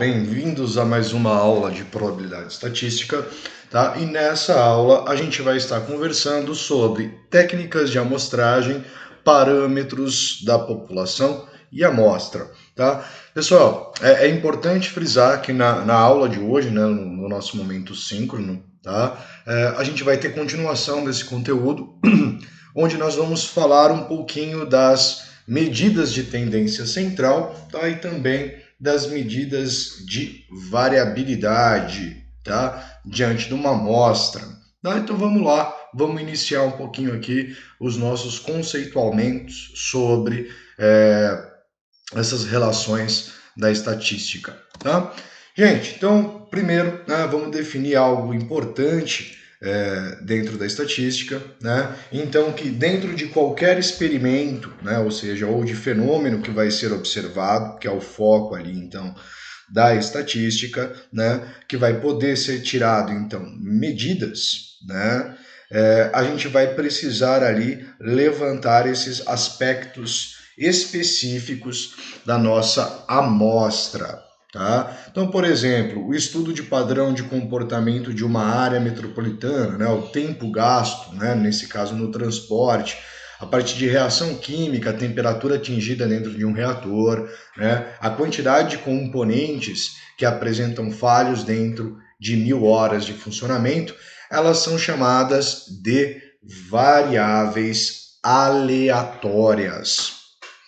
Bem-vindos a mais uma aula de probabilidade estatística, tá? E nessa aula a gente vai estar conversando sobre técnicas de amostragem, parâmetros da população e amostra, tá? Pessoal, é importante frisar que na aula de hoje, né, no nosso momento síncrono, tá? A gente vai ter continuação desse conteúdo, onde nós vamos falar um pouquinho das medidas de tendência central, tá? E também das medidas de variabilidade, tá? Diante de uma amostra. Tá? Então vamos lá, vamos iniciar um pouquinho aqui os nossos conceituamentos sobre essas relações da estatística. Tá? Gente, então primeiro, né, vamos definir algo importante dentro da estatística, né? Então que dentro de qualquer experimento, né, ou seja, ou de fenômeno que vai ser observado, que é o foco ali, então, da estatística, né, que vai poder ser tirado, então, medidas, né, a gente vai precisar ali levantar esses aspectos específicos da nossa amostra. Tá? Então, por exemplo, o estudo de padrão de comportamento de uma área metropolitana, né, o tempo gasto, né, nesse caso no transporte, a partir de reação química, a temperatura atingida dentro de um reator, né, a quantidade de componentes que apresentam falhos dentro de 1000 horas de funcionamento, elas são chamadas de variáveis aleatórias.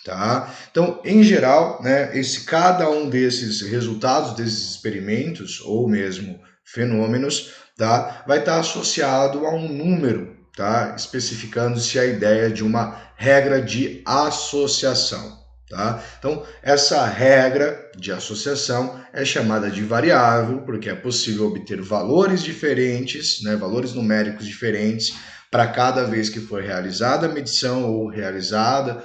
Tá? Então, em geral, né, cada um desses resultados, desses experimentos, ou mesmo fenômenos, tá, vai estar associado a um número, tá, especificando-se a ideia de uma regra de associação. Tá? Então, essa regra de associação é chamada de variável, porque é possível obter valores diferentes, né, valores numéricos diferentes, para cada vez que for realizada a medição ou realizada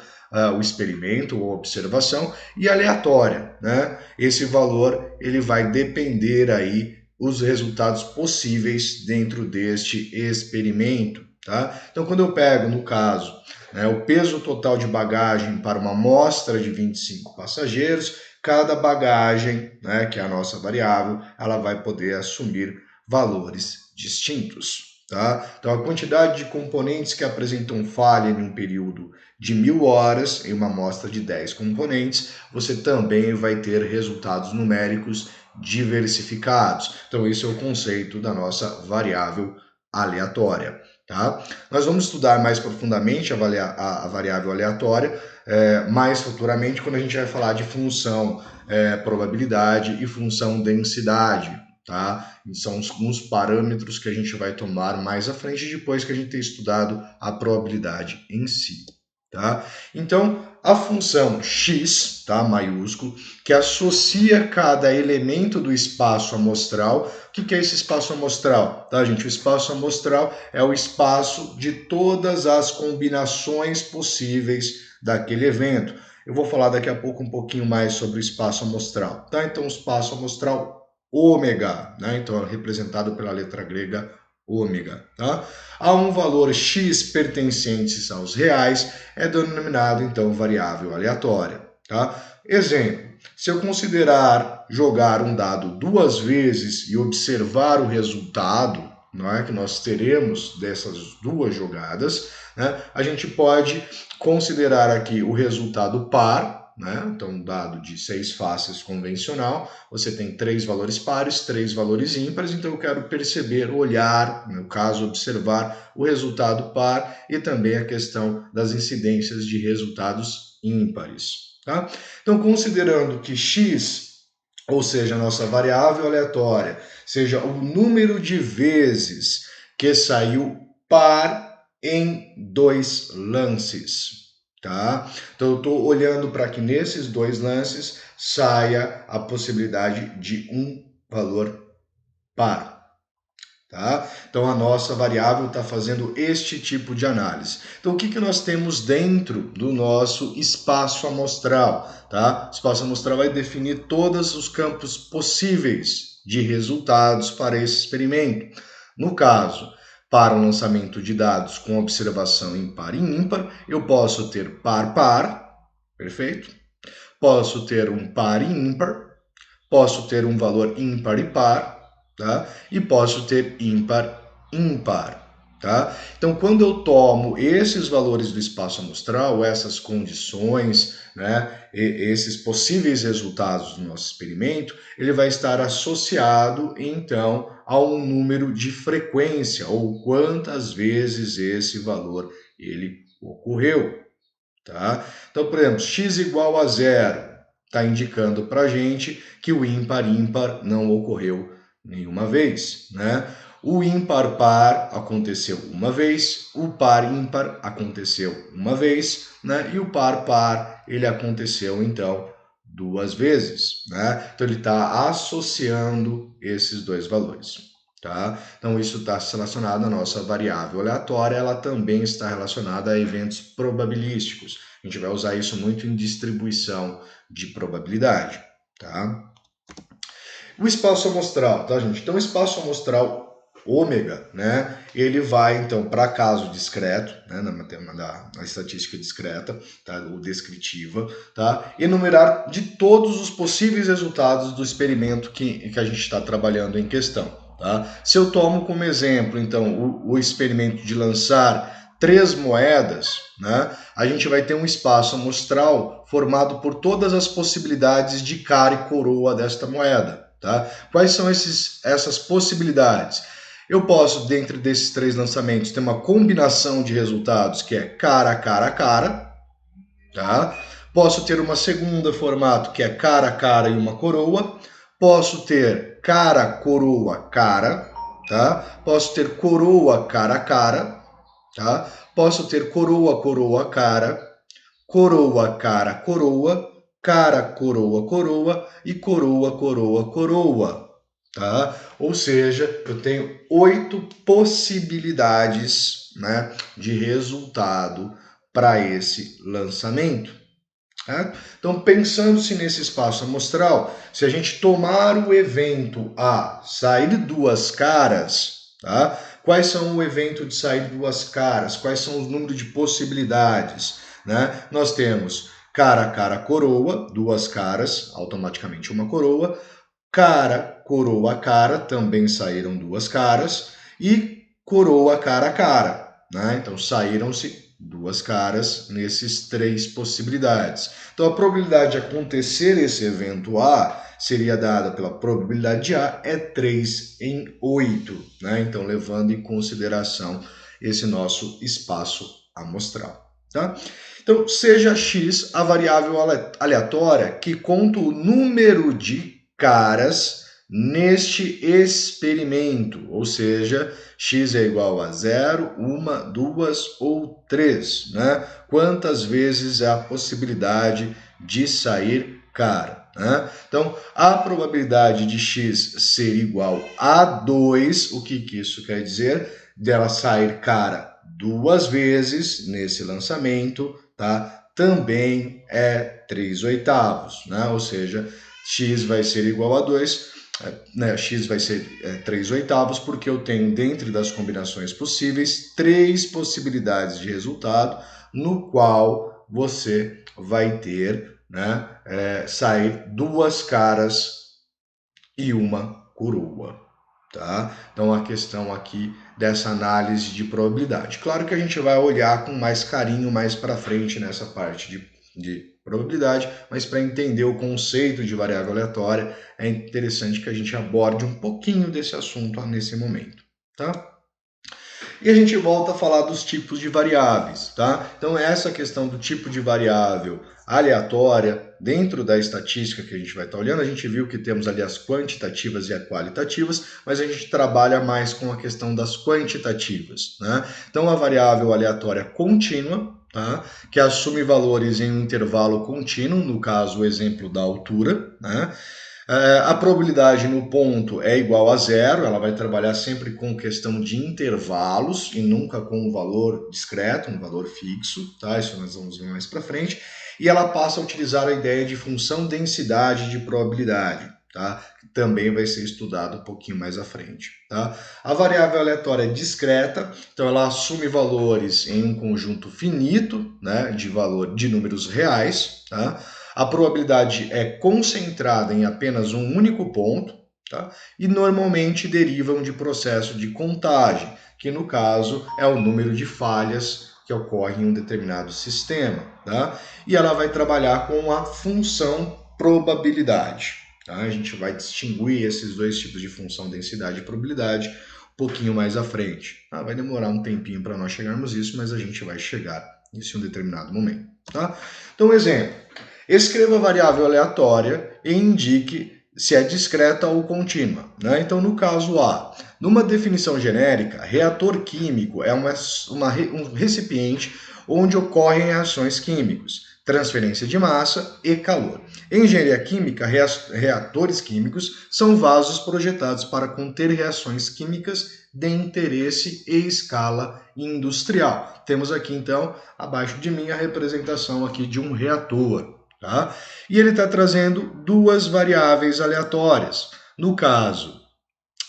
o experimento ou observação, e aleatória, né? Esse valor ele vai depender aí os resultados possíveis dentro deste experimento, tá? Então, quando eu pego, no caso, né, o peso total de bagagem para uma amostra de 25 passageiros, cada bagagem, né, que é a nossa variável, ela vai poder assumir valores distintos. Tá? Então, a quantidade de componentes que apresentam falha em um período de 1000 horas, em uma amostra de 10 componentes, você também vai ter resultados numéricos diversificados. Então, esse é o conceito da nossa variável aleatória. Tá? Nós vamos estudar mais profundamente a variável aleatória mais futuramente, quando a gente vai falar de função probabilidade e função densidade. Tá? São alguns parâmetros que a gente vai tomar mais à frente, depois que a gente ter estudado a probabilidade em si. Tá? Então, a função x, tá, maiúsculo, que associa cada elemento do espaço amostral. O que é esse espaço amostral? Tá, gente? O espaço amostral é o espaço de todas as combinações possíveis daquele evento. Eu vou falar daqui a pouco um pouquinho mais sobre o espaço amostral. Tá? Então, o espaço amostral ômega, né? Então, representado pela letra grega ômega. Tá? Há um valor x pertencentes aos reais, é denominado, então, variável aleatória. Tá? Exemplo, se eu considerar jogar um dado 2 vezes e observar o resultado, não é, que nós teremos dessas 2 jogadas, né, a gente pode considerar aqui o resultado par, né? Então, um dado de 6 faces convencional, você tem 3 valores pares, 3 valores ímpares, então eu quero perceber, olhar, no caso, observar o resultado par e também a questão das incidências de resultados ímpares. Tá? Então, considerando que x, ou seja, a nossa variável aleatória, seja o número de vezes que saiu par em 2 lances. Tá? Então, eu estou olhando para que nesses 2 lances saia a possibilidade de um valor par. Tá? Então, a nossa variável está fazendo este tipo de análise. Então, o que nós temos dentro do nosso espaço amostral? Tá? O espaço amostral vai definir todos os campos possíveis de resultados para esse experimento. No caso, para o lançamento de dados com observação em par e ímpar, eu posso ter par-par, perfeito? Posso ter um par e ímpar, posso ter um valor ímpar e par, tá? E posso ter ímpar, ímpar. Tá? Então, quando eu tomo esses valores do espaço amostral, essas condições, né, esses possíveis resultados do nosso experimento, ele vai estar associado, então, a um número de frequência, ou quantas vezes esse valor ele ocorreu. Tá? Então, por exemplo, x igual a zero está indicando para a gente que o ímpar-ímpar não ocorreu nenhuma vez, né? O ímpar-par aconteceu uma vez, o par-ímpar aconteceu uma vez, né? E o par-par, ele aconteceu, então, duas vezes, né? Então, ele está associando esses dois valores, tá? Então, isso está relacionado à nossa variável aleatória, ela também está relacionada a eventos probabilísticos. A gente vai usar isso muito em distribuição de probabilidade, tá? O espaço amostral, tá, gente? Então, o espaço amostral ômega, né? Ele vai, então, para caso discreto, né? Na estatística discreta, tá? Ou descritiva, tá? Enumerar de todos os possíveis resultados do experimento que a gente está trabalhando em questão, tá? Se eu tomo como exemplo, então, o experimento de lançar 3 moedas, né? A gente vai ter um espaço amostral formado por todas as possibilidades de cara e coroa desta moeda. Tá? Quais são essas possibilidades? Eu posso, dentro desses 3 lançamentos, ter uma combinação de resultados que é cara, cara, cara. Tá? Posso ter uma segunda formato que é cara, cara e uma coroa. Posso ter cara, coroa, cara. Tá? Posso ter coroa, cara, cara. Tá? Posso ter coroa, coroa, cara. Coroa, cara, coroa. Cara, coroa, coroa e coroa, coroa, coroa, tá? Ou seja, eu tenho 8 possibilidades, né, de resultado para esse lançamento. Tá? Então, pensando-se nesse espaço amostral, se a gente tomar o evento A, sair duas caras, tá? Quais são o evento de sair duas caras? Quais são os números de possibilidades? Né? Nós temos cara, cara, coroa, duas caras, automaticamente uma coroa. Cara, coroa, cara, também saíram duas caras. E coroa, cara, cara. Né? Então, saíram-se duas caras nesses 3 possibilidades. Então, a probabilidade de acontecer esse evento A seria dada pela probabilidade de A é 3 em 8. Né? Então, levando em consideração esse nosso espaço amostral. Tá? Então, seja x a variável aleatória que conta o número de caras neste experimento, ou seja, x é igual a 0, 1, 2 ou 3, né? Quantas vezes é a possibilidade de sair cara, né? Então, a probabilidade de x ser igual a 2, o que isso quer dizer? Dela sair cara 2 vezes nesse lançamento, tá? Também é 3/8, né? Ou seja, x vai ser igual a 2, né? X vai ser 3/8, porque eu tenho, dentro das combinações possíveis, 3 possibilidades de resultado, no qual você vai ter, né, sair duas caras e uma coroa. Tá? Então, a questão aqui dessa análise de probabilidade. Claro que a gente vai olhar com mais carinho mais para frente nessa parte de probabilidade, mas para entender o conceito de variável aleatória, é interessante que a gente aborde um pouquinho desse assunto nesse momento. Tá? E a gente volta a falar dos tipos de variáveis, tá? Então, essa questão do tipo de variável aleatória, dentro da estatística que a gente vai estar olhando, a gente viu que temos ali as quantitativas e as qualitativas, mas a gente trabalha mais com a questão das quantitativas, né? Então, a variável aleatória contínua, tá? Que assume valores em um intervalo contínuo, no caso, o exemplo da altura, né? A probabilidade no ponto é igual a 0, ela vai trabalhar sempre com questão de intervalos e nunca com um valor discreto, um valor fixo, tá? Isso nós vamos ver mais para frente. E ela passa a utilizar a ideia de função densidade de probabilidade, tá? Que também vai ser estudado um pouquinho mais à frente, tá? A variável aleatória é discreta, então ela assume valores em um conjunto finito, né, de valor de números reais, tá? A probabilidade é concentrada em apenas um único ponto, tá? E normalmente derivam de processo de contagem, que no caso é o número de falhas que ocorre em um determinado sistema, tá? E ela vai trabalhar com a função probabilidade, tá? A gente vai distinguir esses dois tipos de função, densidade e probabilidade, um pouquinho mais à frente, tá? Vai demorar um tempinho para nós chegarmos nisso, mas a gente vai chegar nisso em um determinado momento, tá? Então, exemplo, escreva a variável aleatória e indique se é discreta ou contínua, né? Então, no caso A, numa definição genérica, reator químico é um recipiente onde ocorrem reações químicas, transferência de massa e calor. Em engenharia química, reatores químicos são vasos projetados para conter reações químicas de interesse e escala industrial. Temos aqui, então, abaixo de mim, a representação aqui de um reator. Tá? E ele está trazendo duas variáveis aleatórias. No caso,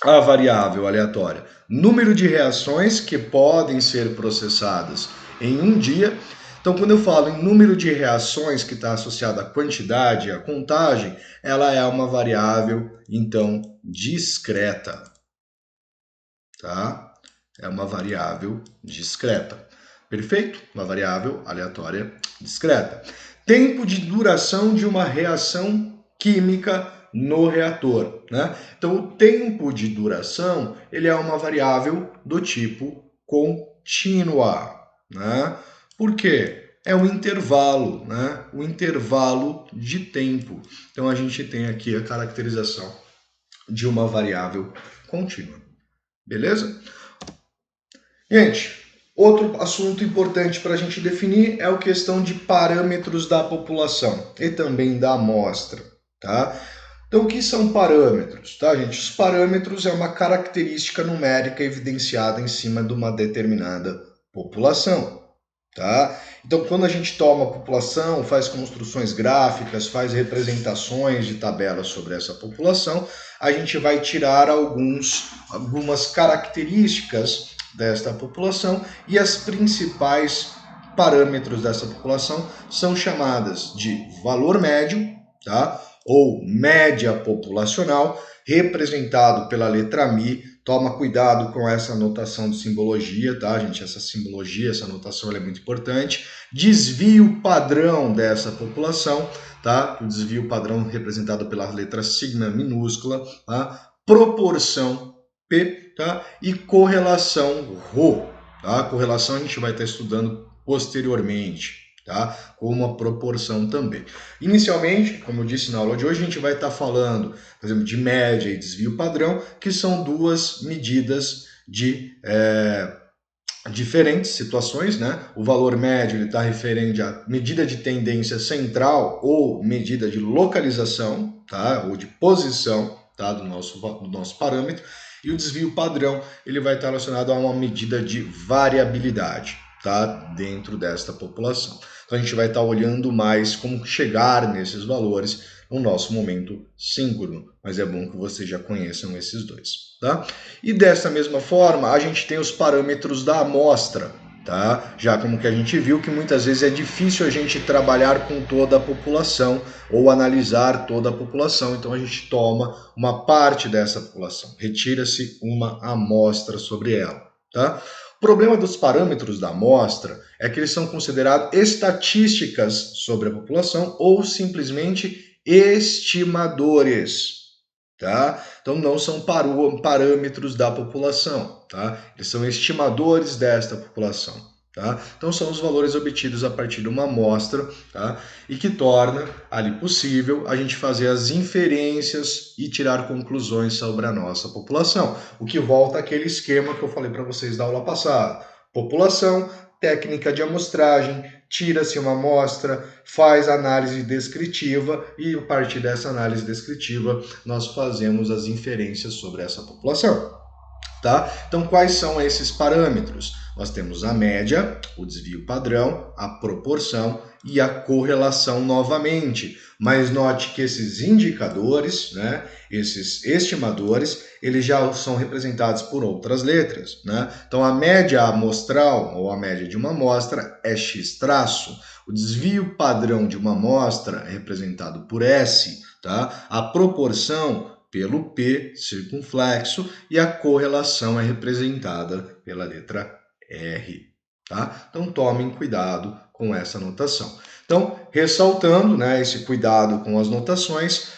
a variável aleatória, número de reações que podem ser processadas em um dia. Então, quando eu falo em número de reações que está associado à quantidade, à contagem, ela é uma variável, então, discreta. Tá? É uma variável discreta. Perfeito? Uma variável aleatória discreta. Tempo de duração de uma reação química no reator, né? Então, o tempo de duração, ele é uma variável do tipo contínua, né? Por quê? É o intervalo, né? O intervalo de tempo. Então, a gente tem aqui a caracterização de uma variável contínua. Beleza? Gente, outro assunto importante para a gente definir é a questão de parâmetros da população e também da amostra, tá? Então, o que são parâmetros, tá, gente? Os parâmetros é uma característica numérica evidenciada em cima de uma determinada população, tá? Então, quando a gente toma a população, faz construções gráficas, faz representações de tabelas sobre essa população, a gente vai tirar algumas características desta população e as principais parâmetros dessa população são chamadas de valor médio, tá? Ou média populacional, representado pela letra Mi. Toma cuidado com essa notação de simbologia, tá, gente? Essa simbologia, essa notação é muito importante. Desvio padrão dessa população, tá? O desvio padrão representado pela letra sigma minúscula, tá? Proporção P, tá? E correlação ρ, tá? Correlação a gente vai estar estudando posteriormente, tá? Com uma proporção também. Inicialmente, como eu disse na aula de hoje, a gente vai estar falando, por exemplo, de média e desvio padrão, que são duas medidas de diferentes situações, né? O valor médio está referente à medida de tendência central ou medida de localização, tá? Ou de posição, tá? do nosso parâmetro. E o desvio padrão, ele vai estar relacionado a uma medida de variabilidade, tá? Dentro desta população. Então a gente vai estar olhando mais como chegar nesses valores no nosso momento síncrono, mas é bom que vocês já conheçam esses dois, tá? E dessa mesma forma, a gente tem os parâmetros da amostra, tá? Já como que a gente viu que muitas vezes é difícil a gente trabalhar com toda a população ou analisar toda a população, então a gente toma uma parte dessa população, retira-se uma amostra sobre ela, tá? O problema dos parâmetros da amostra é que eles são considerados estatísticas sobre a população ou simplesmente estimadores, tá? Então não são parâmetros da população, tá? Eles são estimadores desta população, tá? Então são os valores obtidos a partir de uma amostra, tá? E que torna ali possível a gente fazer as inferências e tirar conclusões sobre a nossa população. O que volta àquele esquema que eu falei para vocês da aula passada. População, técnica de amostragem, tira-se uma amostra, faz análise descritiva e a partir dessa análise descritiva nós fazemos as inferências sobre essa população, tá? Então quais são esses parâmetros? Nós temos a média, o desvio padrão, a proporção e a correlação novamente. Mas note que esses indicadores, né, esses estimadores, eles já são representados por outras letras, né? Então a média amostral ou a média de uma amostra é x traço. O desvio padrão de uma amostra é representado por S, tá? A proporção pelo P circunflexo e a correlação é representada pela letra R, tá? Então tomem cuidado com essa notação. Então, ressaltando, né, esse cuidado com as notações,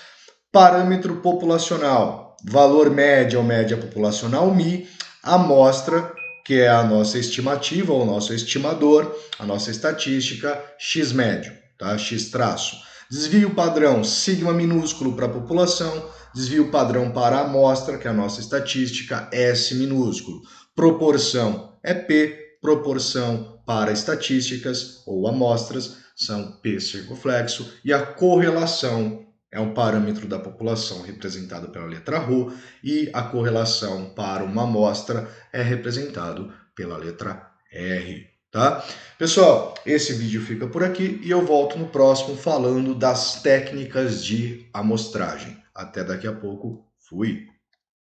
parâmetro populacional, valor média ou média populacional μ, amostra, que é a nossa estimativa, ou o nosso estimador, a nossa estatística, x médio, tá? X traço. Desvio padrão, sigma minúsculo para a população, desvio padrão para a amostra, que é a nossa estatística, S minúsculo. Proporção é P, proporção para estatísticas ou amostras são P circunflexo, e a correlação é um parâmetro da população representado pela letra ρ, e a correlação para uma amostra é representado pela letra R, tá? Pessoal, esse vídeo fica por aqui e eu volto no próximo falando das técnicas de amostragem. Até daqui a pouco. Fui!